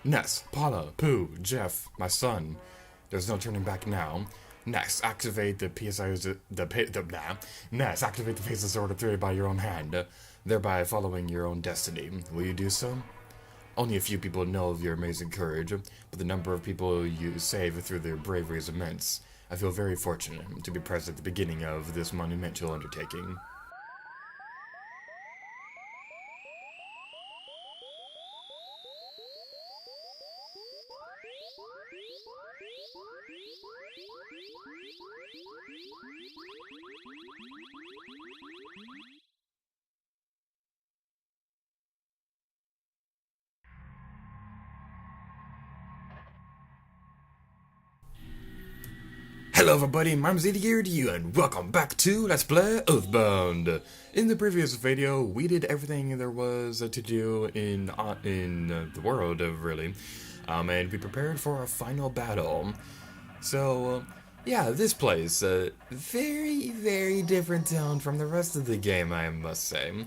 Ness, Paula, Pooh, Jeff, my son. There's no turning back now. Ness, activate the Ness, activate the Phases Order 3 by your own hand, thereby following your own destiny. Will you do so? Only a few people know of your amazing courage, but the number of people you save through their bravery is immense. I feel very fortunate to be present at the beginning of this monumental undertaking. Hello everybody, my name is here to you, and welcome back to Let's Play EarthBound. In the previous video, we did everything there was to do in the world, really, and we prepared for our final battle. So, yeah, this place, very, very different tone from the rest of the game, I must say.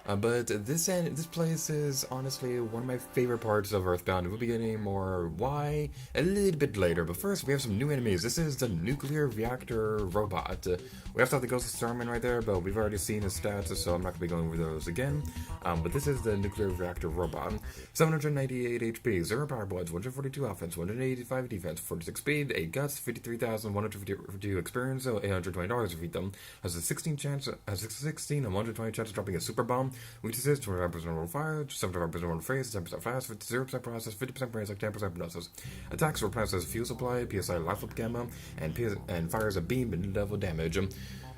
But this place is honestly one of my favorite parts of EarthBound. We'll be getting more why a little bit later, but first we have some new enemies. This is the nuclear reactor robot. We also have the Ghost of Starman right there, but we've already seen his stats, so I'm not going to be going over those again. But this is the nuclear reactor robot. 798 HP, 0 power points, 142 offense, 185 defense, 46 speed, 8 guts, 53,152 experience, so $820 to defeat them. Has a 16 and 120 chance of dropping a super bomb. Weaknesses: 25% roll fire, 75% roll freeze, 10% fast, 0% process, 50% brain, 10% hypnosis. Attacks replaces fuel supply, PSI Gamma, and fires a beam and level damage.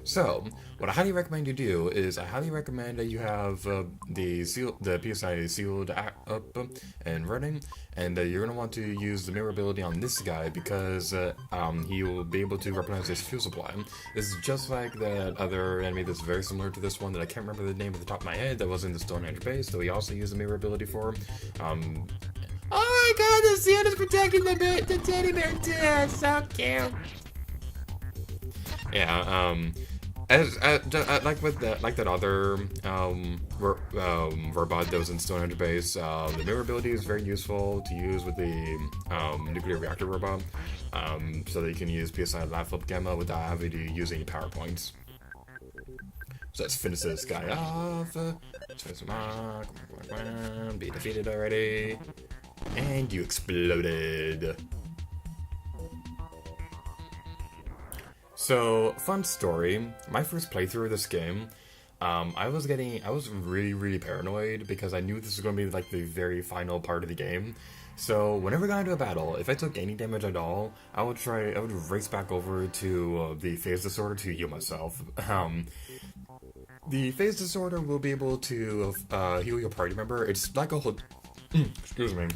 So, what I highly recommend you do is I highly recommend that you have the PSI Shield up and running, and you're going to want to use the mirror ability on this guy because he will be able to replenish his fuel supply. This is just like that other enemy that's very similar to this one that I can't remember the name at the top of my head that was in the Stonehenge base, so we also use the mirror ability for. Oh my god, the shield is protecting the teddy bear too, so cute. Yeah, like that other robot that was in Stonehenge base, the mirror ability is very useful to use with the nuclear reactor robot, so that you can use PSI Gamma without having to use any power points. So let's finish this guy off. Be defeated already, and you exploded. So, fun story, my first playthrough of this game, I was really paranoid because I knew this was going to be like the very final part of the game. So, whenever I got into a battle, if I took any damage at all, I would race back over to the phase disorder to heal myself. The phase disorder will be able to heal your party member. It's like a excuse me.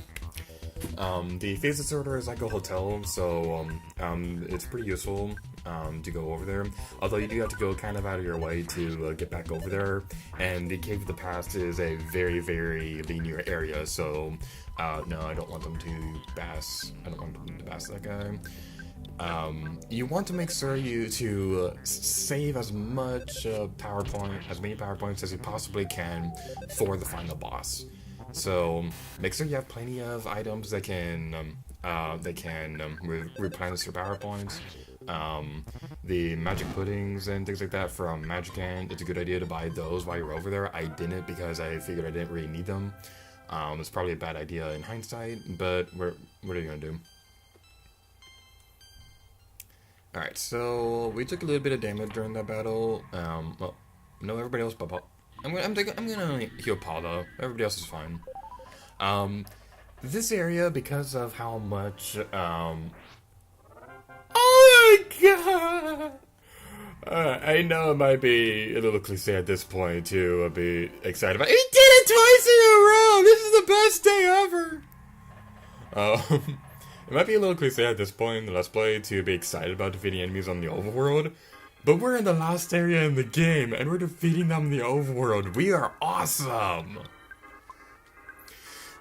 The phase disorder is like a hotel, so it's pretty useful to go over there. Although you do have to go kind of out of your way to get back over there. And the Cave of the Past is a very, very linear area, so no, I don't want them to bass. I don't want them to bass that guy. You want to make sure to save as much many power points as you possibly can for the final boss. So make sure you have plenty of items that can replenish your power points. The magic puddings and things like that from Magic Hand, it's a good idea to buy those while you're over there. I didn't because I figured I didn't really need them. It's probably a bad idea in hindsight, but what are you gonna do? Alright, so we took a little bit of damage during that battle. Well, no, everybody else but Paula. I'm gonna heal Paula. Everybody else is fine. This area, because of how much, oh my god! I know it might be a little cliche at this point to be excited about. He did it twice in a row! This is the best day ever! It might be a little cliche at this point in the Let's Play to be excited about defeating enemies on the overworld, but we're in the last area in the game, and we're defeating them in the overworld. We are awesome!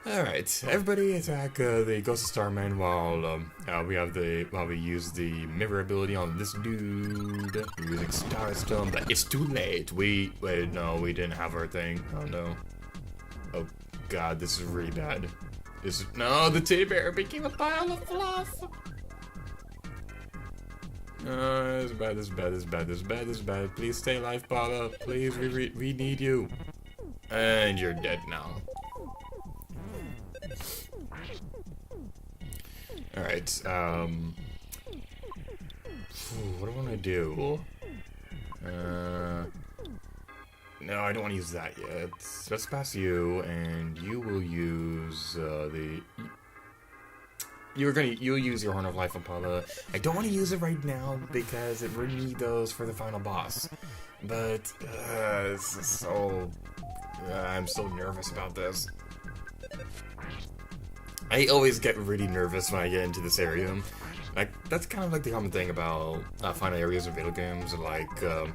Alright, everybody attack the Ghost of Starman while we use the mirror ability on this dude. We're using Starstorm, but it's too late. No, we didn't have our thing. Oh no. Oh god, this is really bad. No, the teddy bear became a pile of fluff. This is bad, this is bad, this is bad, this is bad, this is bad. Please stay alive, Paula. Please, we need you. And you're dead now. Alright, what do I want to do? No, I don't want to use that yet. Let's pass you, and you will use, You'll use your Horn of Life on Paula. I don't want to use it right now, because it really need those for the final boss. But, this is so... I'm so nervous about this. I always get really nervous when I get into this area. Like, that's kind of like the common thing about final areas of video games, like, the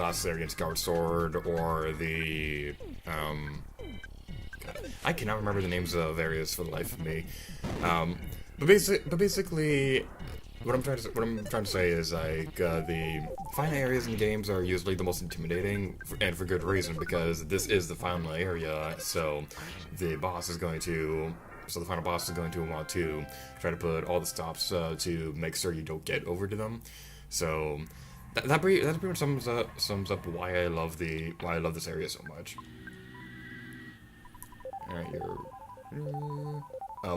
last area in Skyward Sword, or the, I cannot remember the names of areas for the life of me. But basically, what I'm trying to say is, like, the final areas in games are usually the most intimidating, and for good reason, because this is the final area, so the final boss is going to want to try to put all the stops to make sure you don't get over to them. So that pretty much sums up why I love this area so much. Alright,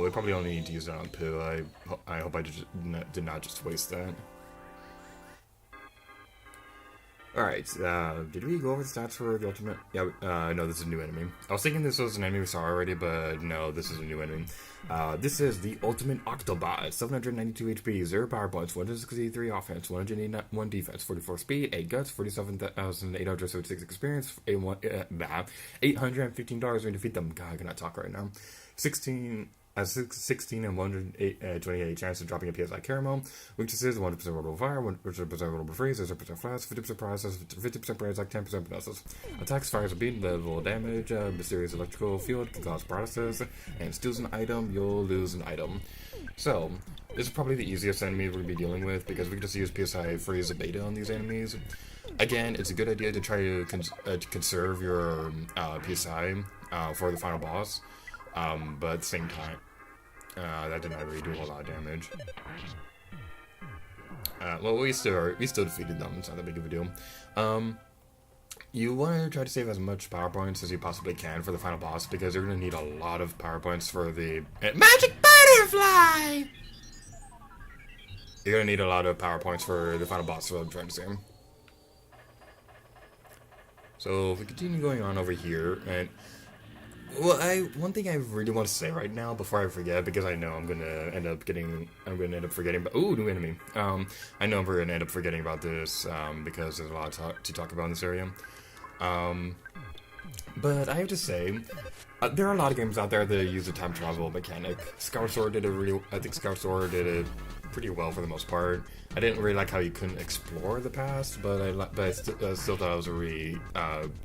we probably only need to use it on Pooh. I hope I did not just waste that. Alright, did we go over the stats for the ultimate? Yeah, no, this is a new enemy. I was thinking this was an enemy we saw already, but no, this is a new enemy. This is the Ultimate Octobot, 792 HP, 0 power points, 163 offense, 181 defense, 44 speed, 8 guts, 47,876 experience, $815 when you defeat them. God, I cannot talk right now. 16 and 128 chance of dropping a PSI Caramel. Weaknesses: 100% rollable fire, 100% rollable freeze, 0% flash, 50% paralysis, 50% Brainshock, 10% hypnosis. Attacks, fires a beam, level damage, mysterious electrical field can cause paralysis, and steals an item, you'll lose an item. So, this is probably the easiest enemy we're going to be dealing with, because we can just use PSI Freeze Beta on these enemies. Again, it's a good idea to try to conserve your PSI for the final boss. But at the same time, that did not really do a whole lot of damage. Well, we still defeated them. It's not that big of a deal. You want to try to save as much power points as you possibly can for the final boss, because you're going to need a lot of power points for the magic butterfly. You're going to need a lot of power points for the final boss. So I'm trying to say. So if we continue going on over here, and well, one thing I really want to say right now before I forget, because I know I'm gonna end up forgetting. But ooh, new enemy. I know we're gonna end up forgetting about this because there's a lot to talk about in this area. But I have to say, there are a lot of games out there that use a time travel mechanic. Skyward Sword I think Skyward Sword did it pretty well for the most part. I didn't really like how you couldn't explore the past, but I still thought it was a really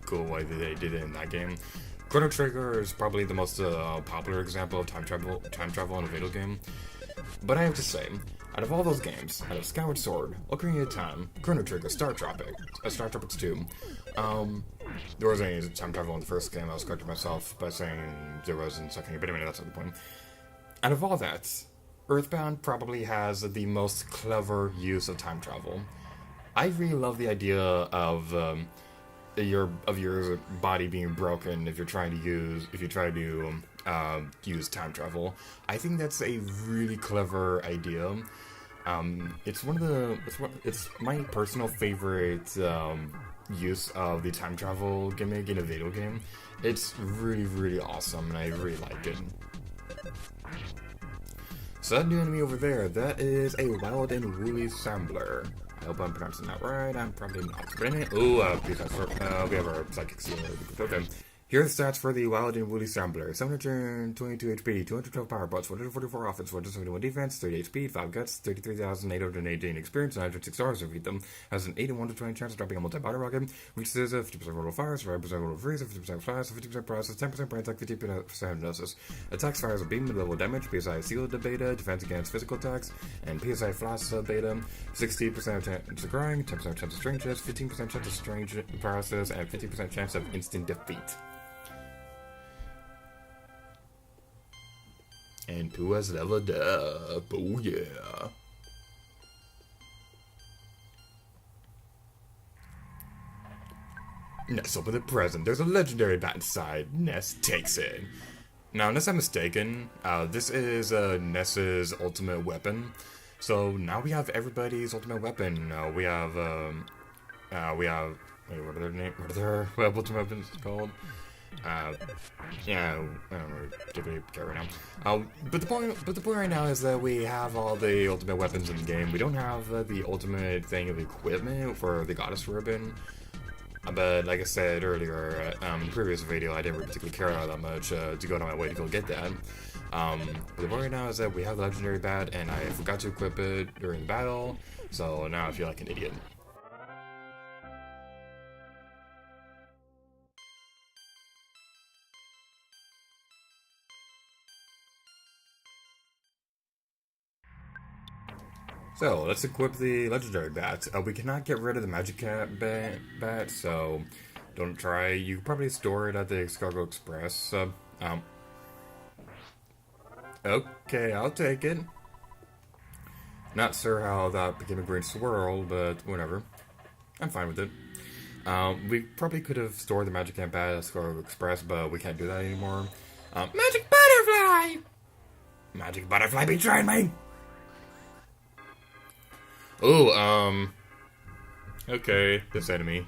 cool way that they did it in that game. Chrono Trigger is probably the most popular example of time travel in a video game. But I have to say, out of all those games, out of Skyward Sword, Ocarina of Time, Chrono Trigger, Star Tropics 2, there wasn't any time travel in the first game. I was correcting myself by saying there wasn't, so but anyway, that's not the point. Out of all that, EarthBound probably has the most clever use of time travel. I really love the idea of your body being broken if you try to use time travel. I think that's a really clever idea. It's my personal favorite use of the time travel gimmick in a video game. It's really, really awesome, and I really like it. So that new enemy over there, that is a wild and woolly Shambler. I hope I'm pronouncing that right. I'm probably not. But anyway, we have our psychic seal. Okay. Here are the stats for the Wild and Woolly Shambler. 722 HP, 212 power points, 144 offense, 171 defense, 38 speed, 5 guts, 33,818 experience, 906 stars to defeat them. Has an 81 to 20 chance of dropping a multi-body rocket, which is a 50% roll of fire, 5% roll of freeze, 50% flash, 50% paralysis, 10% brain attack, 50% hypnosis. Attacks fires a beam with level damage, PSI Shield Beta, defense against physical attacks, and PSI Flash Beta, 60% chance of crying, 10% chance of strangeness, 15% chance of strange paralysis, and 50% chance of instant defeat. And Pooh has leveled up. Oh yeah. Ness open the present. There's a legendary bat inside. Ness takes it. Now, unless I'm mistaken, this is Ness's ultimate weapon. So now we have everybody's ultimate weapon. We have, wait, what are their names? What are their ultimate weapons called? Yeah, I don't particularly care right now. But the point right now is that we have all the ultimate weapons in the game. We don't have the ultimate thing of equipment for the Goddess Ribbon. But like I said earlier, in the previous video, I didn't particularly care that much to go on my way to go get that. But the point right now is that we have the legendary bat, and I forgot to equip it during the battle, so now I feel like an idiot. So, let's equip the legendary bat. We cannot get rid of the magic cat bat, so don't try. You can probably store it at the Cargo Express. Okay, I'll take it. Not sure how that became a green swirl, but whatever. I'm fine with it. We probably could have stored the magic cat bat at Cargo Express, but we can't do that anymore. Magic butterfly! Magic butterfly betrayed me! Oh, okay, this enemy.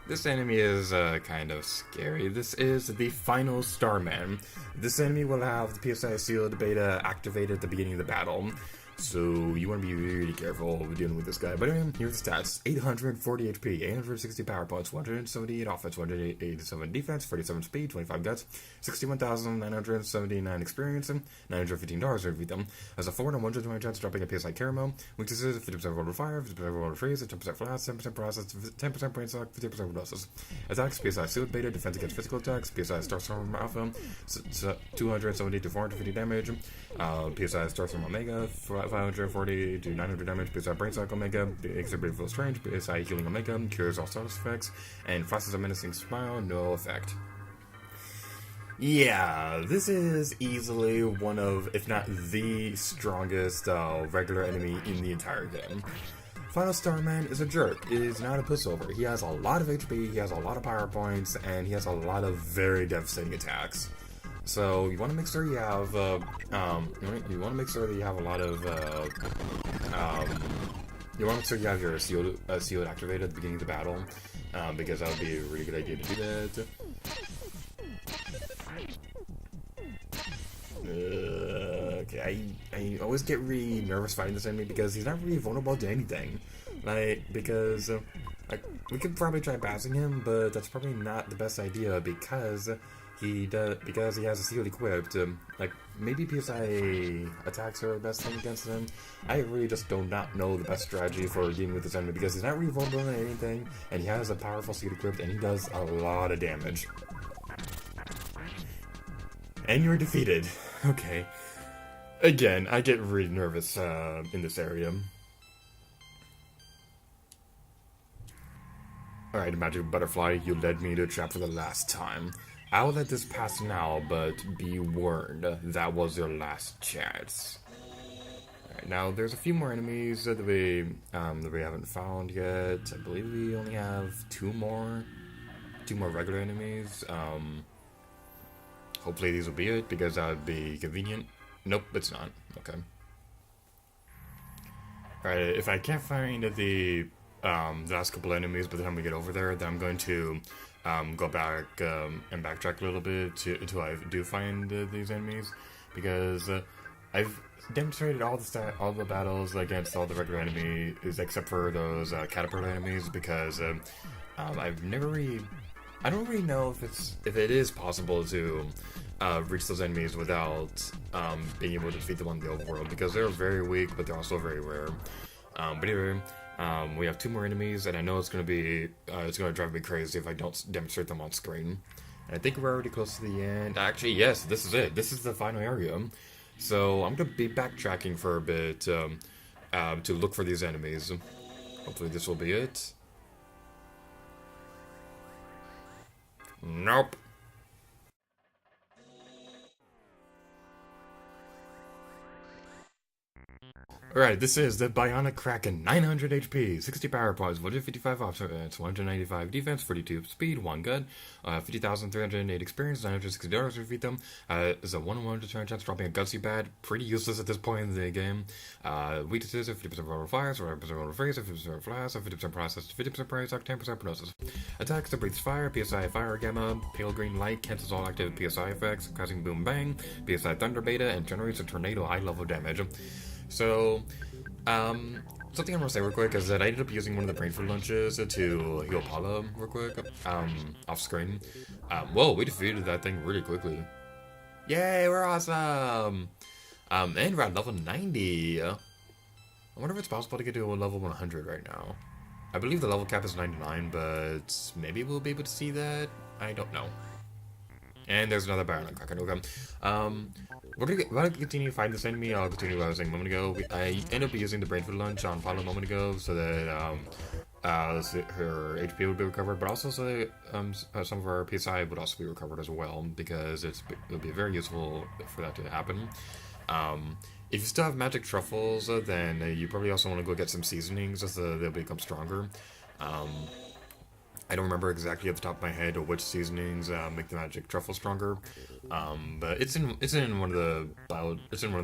This enemy is, kind of scary. This is the final Starman. This enemy will have the PSI Shield Beta activated at the beginning of the battle. So, you want to be really careful with dealing with this guy. But anyway, here's the stats. 840 HP, 860 power points, 178 offense, 187 defense, 47 speed, 25 guts, 61,979 experience, $915 to defeat them. Has a 4 and 120 chance of dropping a PSI Caramel. Weaknesses, 50% roll to fire, 50% roll to freeze, 10% flash, 10% process, 10% Brainshock, 50% hypnosis. Attacks, PSI Shield Beta, defense against physical attacks, PSI Starstorm Alpha, 270 to 450 damage, PSI Starstorm Omega, 540 to 900 damage, PSI Brainshock Omega, Exhibit Full Strange, PSI Healing Omega, cures all status effects, and flashes a menacing smile, no effect. Yeah, this is easily one of, if not the strongest regular enemy in the entire game. Final Starman is a jerk. It is not a pushover. He has a lot of HP, he has a lot of power points, and he has a lot of very devastating attacks. So you want to make sure you have, you want to make sure that you have a lot of, you want to make sure you have your shield activated at the beginning of the battle, because that would be a really good idea to do that. Okay, I always get really nervous fighting this enemy because he's not really vulnerable to anything. Like, because, like, we could probably try passing him, but that's probably not the best idea because he has a shield equipped. Like, maybe PSI attacks are the best thing against him. I really just do not know the best strategy for dealing with this enemy because he's not really vulnerable to anything, and he has a powerful shield equipped, and he does a lot of damage. And you're defeated. Okay. Again, I get really nervous in this area. Alright, Magic Butterfly, you led me to a trap for the last time. I'll let this pass now, but be warned, that was your last chance. Alright, now there's a few more enemies that we haven't found yet. I believe we only have two more regular enemies. Hopefully these will be it, because that would be convenient. Nope, it's not. Okay. Alright, if I can't find the last couple enemies by the time we get over there, then I'm going to go back and backtrack a little bit until I do find these enemies, because I've demonstrated all the battles against all the regular enemies except for those caterpillar enemies, because I've never really, I don't really know if it is possible to reach those enemies without being able to defeat them on the overworld, because they're very weak, but they're also very rare. But anyway, we have two more enemies, and I know it's gonna drive me crazy if I don't demonstrate them on screen. And I think we're already close to the end. Actually, yes, this is it. This is the final area. So I'm gonna be backtracking for a bit to look for these enemies. Hopefully this will be it. Nope. Alright, this is the Bionic Kraken, 900 HP, 60 power points, 155 offense, 195 defense, 42 speed, 1 gun, 50,308 experience, $960 to defeat them. Is a 1-1 return chance dropping a Gutsby Bat, pretty useless at this point in the game. Weaknesses, 50% vulnerable fire, 50% vulnerable freeze, 50% flash, 50% process, 50% Brainshock, 10% hypnosis. Attacks that breathes fire, PSI Fire Gamma, pale green light, cancels all active PSI effects, causing boom bang, PSI Thunder Beta, and generates a tornado high level damage. So, something I want to say real quick is that I ended up using one of the Brainshock lunches to heal Paula real quick, off screen. Whoa, we defeated that thing really quickly. Yay, we're awesome! And we're at level 90. I wonder if it's possible to get to a level 100 right now. I believe the level cap is 99, but maybe we'll be able to see that? I don't know. And there's another Bionic Kraken. Okay. We're gonna continue to find this enemy. I'll continue what I was saying a moment ago. I ended up using the Brainshock lunch on Paula a moment ago so that her HP would be recovered, but also so that some of our PSI would also be recovered as well, because it would be very useful for that to happen. If you still have magic truffles, then you probably also want to go get some seasonings so they'll become stronger. I don't remember exactly off the top of my head which seasonings make the magic truffle stronger, but it's in one of the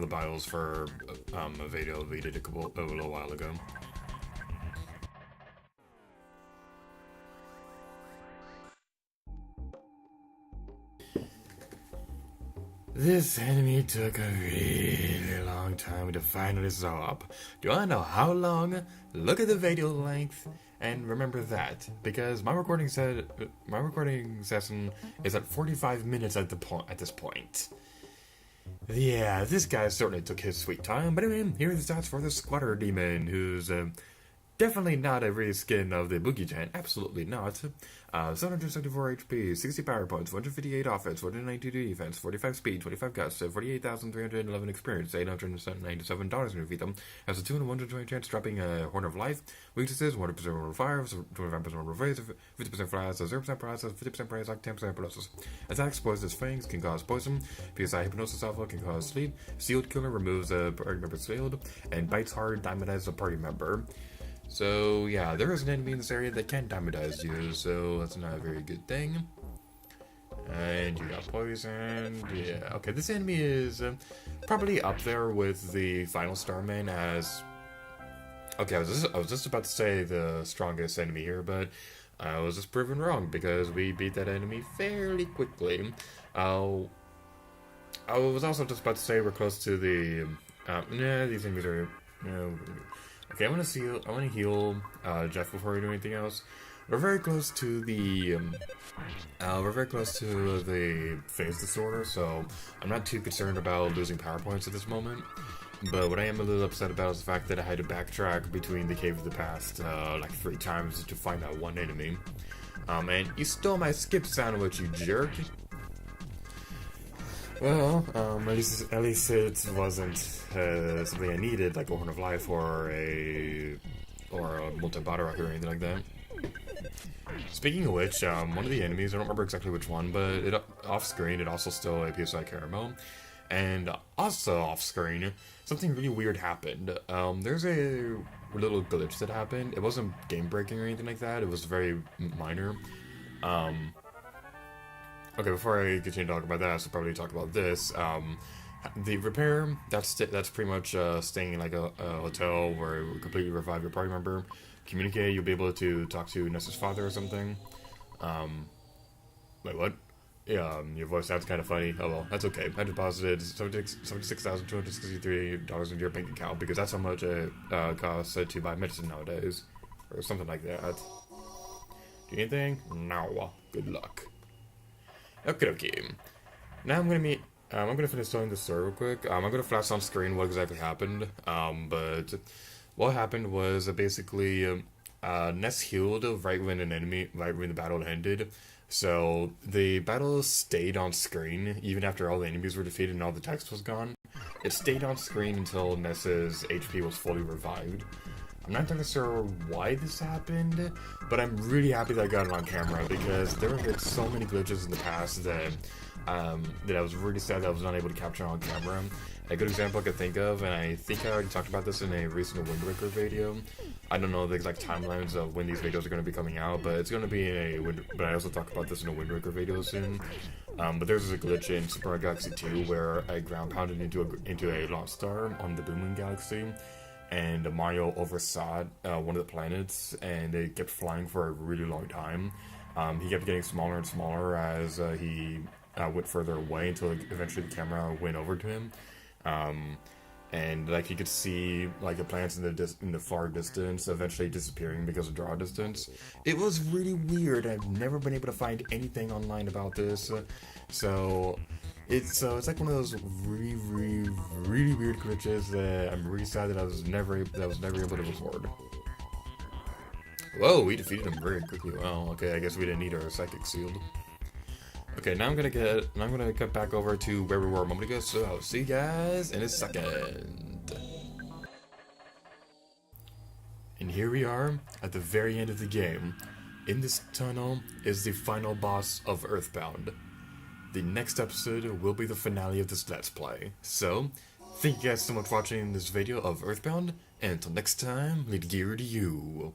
bios for a video we did a little while ago. This enemy took a really long time to finally stop. Do you want to know how long? Look at the video length and remember that, because my recording session is at 45 minutes at this point. Yeah, this guy certainly took his sweet time, but anyway, here are the stats for the Squatter Demon, who's definitely not a reskin of the Boogie Giant, absolutely not. 774 HP, 60 power points, 158 offense, 192 defense, 45 speed, 25 guts, 48,311 experience, $897 to defeat them. Has a 2 in 120 chance dropping a Horn of Life. Weaknesses, 100% over fire, 25% over freeze, 50% flash, 0% process, 50% Brainshock, 10% paralysis. Attacks, poisonous fangs can cause poison. PSI Hypnosis Alpha can cause sleep. Sealed Killer removes a party member sealed, and bites hard, diamondizes a party member. So, yeah, there is an enemy in this area that can diamondize you, so that's not a very good thing. And you got poisoned. Yeah, okay, this enemy is probably up there with the final Starman as... Okay, I was just about to say the strongest enemy here, but I was just proven wrong, because we beat that enemy fairly quickly. I was also just about to say we're close to the... these enemies are... Okay, I want to heal Jeff before we do anything else. We're very close to the phase disorder, so I'm not too concerned about losing power points at this moment. But what I am a little upset about is the fact that I had to backtrack between the Cave of the Past like 3 times to find that one enemy. And you stole my skip sandwich, you jerk. Well, at least it wasn't something I needed, like a Horn of Life or a multi-body rocket or anything like that. Speaking of which, one of the enemies, I don't remember exactly which one, but off-screen it also stole a PSI Caramel. And also off-screen, something really weird happened. There's a little glitch that happened. It wasn't game-breaking or anything like that, it was very minor. Okay, before I continue to talk about that, I should probably talk about this. The repair, that's pretty much staying in like a hotel where it will completely revive your party member. Communicate, you'll be able to talk to Nessa's father or something. Wait, what? Yeah, your voice sounds kind of funny. Oh well, that's okay. I deposited $76,263 into your bank account because that's how much it costs to buy medicine nowadays. Or something like that. Do anything? No. Good luck. Okay. Now I'm gonna finish telling the story real quick. I'm gonna flash on screen what exactly happened. But what happened was basically Ness healed right when the battle ended. So the battle stayed on screen even after all the enemies were defeated and all the text was gone. It stayed on screen until Ness's HP was fully revived. I'm not entirely sure why this happened, but I'm really happy that I got it on camera because there have been so many glitches in the past that that I was really sad that I was not able to capture on camera. A good example I could think of, and I think I already talked about this in a recent Wind Waker video. I don't know the exact timelines of when these videos are going to be coming out, but it's going to be in a but I also talk about this in a Wind Waker video soon. But there's a glitch in Super Mario Galaxy 2 where a ground pounded into a launch star on the Boom Galaxy, and Mario oversaw one of the planets, and it kept flying for a really long time. He kept getting smaller and smaller as he went further away until eventually the camera went over to him. And like you could see like the planets in the far distance eventually disappearing because of draw distance. It was really weird. I've never been able to find anything online about this. So it's like one of those really weird glitches that I'm really sad that I was never able to record. Whoa, we defeated him very quickly. Well, okay, I guess we didn't need our psychic shield. Okay, now I'm gonna cut back over to where we were a moment ago, so I'll see you guys in a second. And here we are, at the very end of the game. In this tunnel is the final boss of EarthBound. The next episode will be the finale of this Let's Play. So, thank you guys so much for watching this video of EarthBound, and until next time, lead gear to you.